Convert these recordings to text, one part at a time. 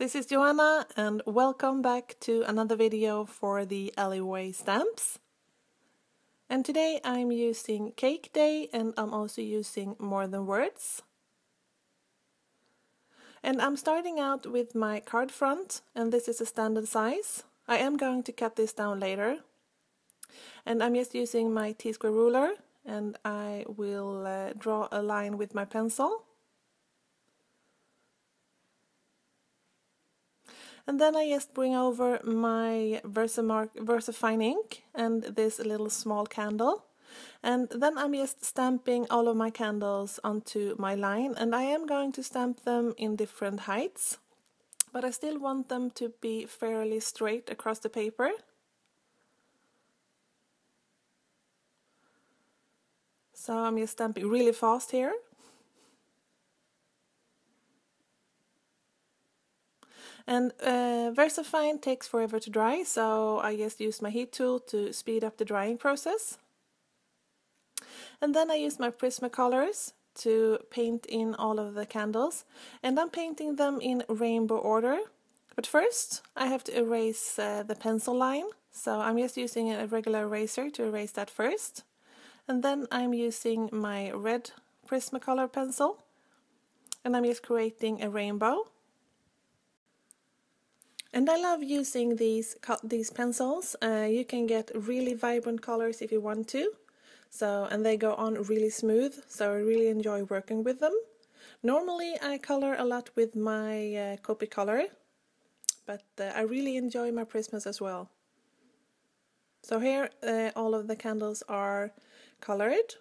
This is Joanna and welcome back to another video for the alleyway stamps. And today I'm using Cake Day and I'm also using More Than Words. And I'm starting out with my card front, and this is a standard size. I am going to cut this down later. And I'm just using my T-square ruler and I will draw a line with my pencil. And then I just bring over my Versafine ink and this little small candle. And then I'm just stamping all of my candles onto my line. And I am going to stamp them in different heights. But I still want them to be fairly straight across the paper. So I'm just stamping really fast here. And Versafine takes forever to dry, so I just use my heat tool to speed up the drying process. And then I use my Prisma colors to paint in all of the candles, and I'm painting them in rainbow order. But first I have to erase the pencil line, so I'm just using a regular eraser to erase that first. And then I'm using my red Prisma color pencil, and I'm just creating a rainbow. And I love using these pencils. You can get really vibrant colors if you want to. And they go on really smooth, so I really enjoy working with them. Normally I color a lot with my Copy color, but I really enjoy my Prismas as well. So here all of the candles are colored.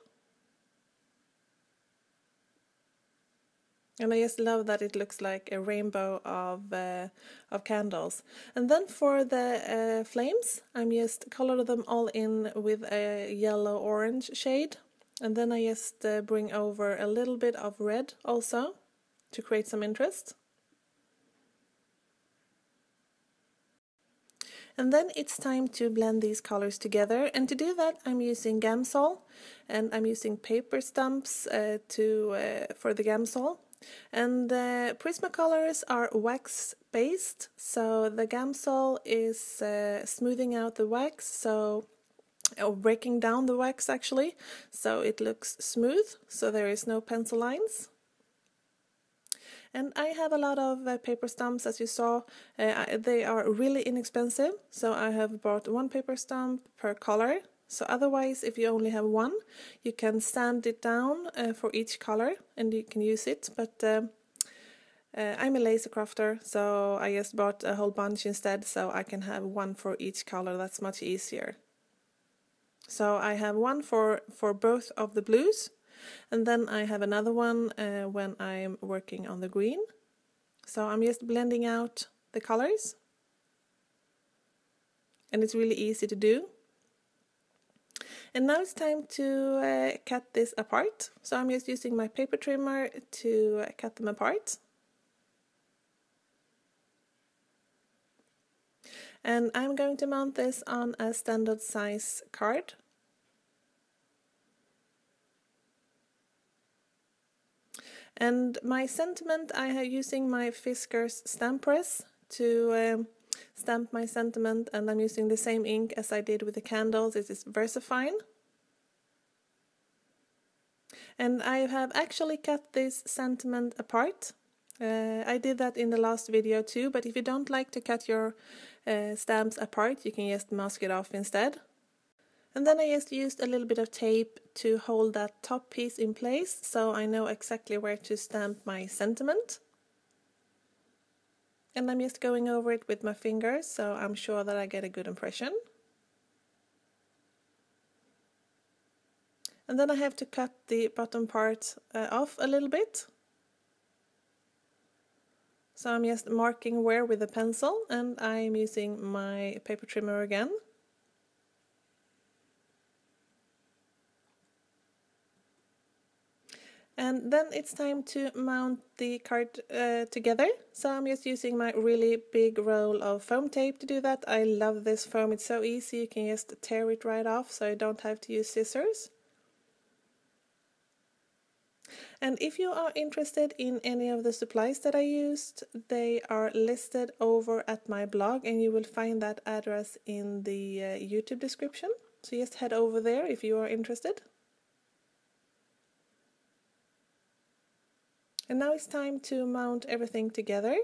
And I just love that it looks like a rainbow of candles. And then for the flames, I'm just color them all in with a yellow-orange shade. And then I just bring over a little bit of red also to create some interest. And then it's time to blend these colors together. And to do that, I'm using gamsol, and I'm using paper stumps for the gamsol. And the Prisma colors are wax based, so the gamsol is smoothing out the wax, or breaking down the wax actually, so it looks smooth, so there is no pencil lines. And I have a lot of paper stumps, as you saw. They are really inexpensive, so I have bought one paper stump per color. So otherwise, if you only have one, you can sand it down for each color and you can use it. But I'm a laser crafter, so I just bought a whole bunch instead, so I can have one for each color. That's much easier. So I have one for both of the blues, and then I have another one when I'm working on the green. So I'm just blending out the colors, and it's really easy to do. And now it's time to cut this apart. So I'm just using my paper trimmer to cut them apart. And I'm going to mount this on a standard size card. And my sentiment, I am using my Fiskars stamp press to stamp my sentiment, and I'm using the same ink as I did with the candles. This is Versafine. And I have actually cut this sentiment apart. I did that in the last video too, but if you don't like to cut your stamps apart, you can just mask it off instead. And then I just used a little bit of tape to hold that top piece in place, so I know exactly where to stamp my sentiment. And I'm just going over it with my fingers, so I'm sure that I get a good impression. And then I have to cut the bottom part off a little bit. So I'm just marking where with a pencil, and I'm using my paper trimmer again. And then it's time to mount the card together. So I'm just using my really big roll of foam tape to do that. I love this foam, it's so easy, you can just tear it right off, so I don't have to use scissors. And if you are interested in any of the supplies that I used, they are listed over at my blog, and you will find that address in the YouTube description. So just head over there if you are interested. And now it's time to mount everything together.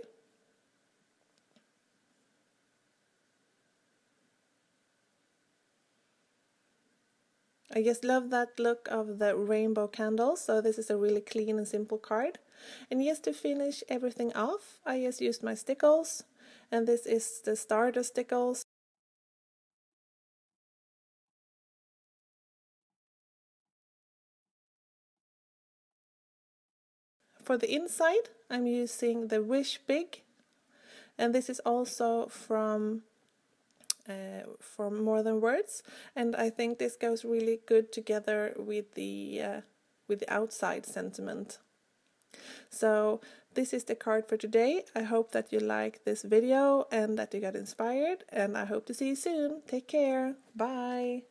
I just love that look of the rainbow candles, so this is a really clean and simple card. And just to finish everything off, I just used my Stickles, and this is the Stardust Stickles. For the inside, I'm using the Wish Big, and this is also from More Than Words, and I think this goes really good together with the outside sentiment. So this is the card for today. I hope that you liked this video and that you got inspired, and I hope to see you soon. Take care. Bye.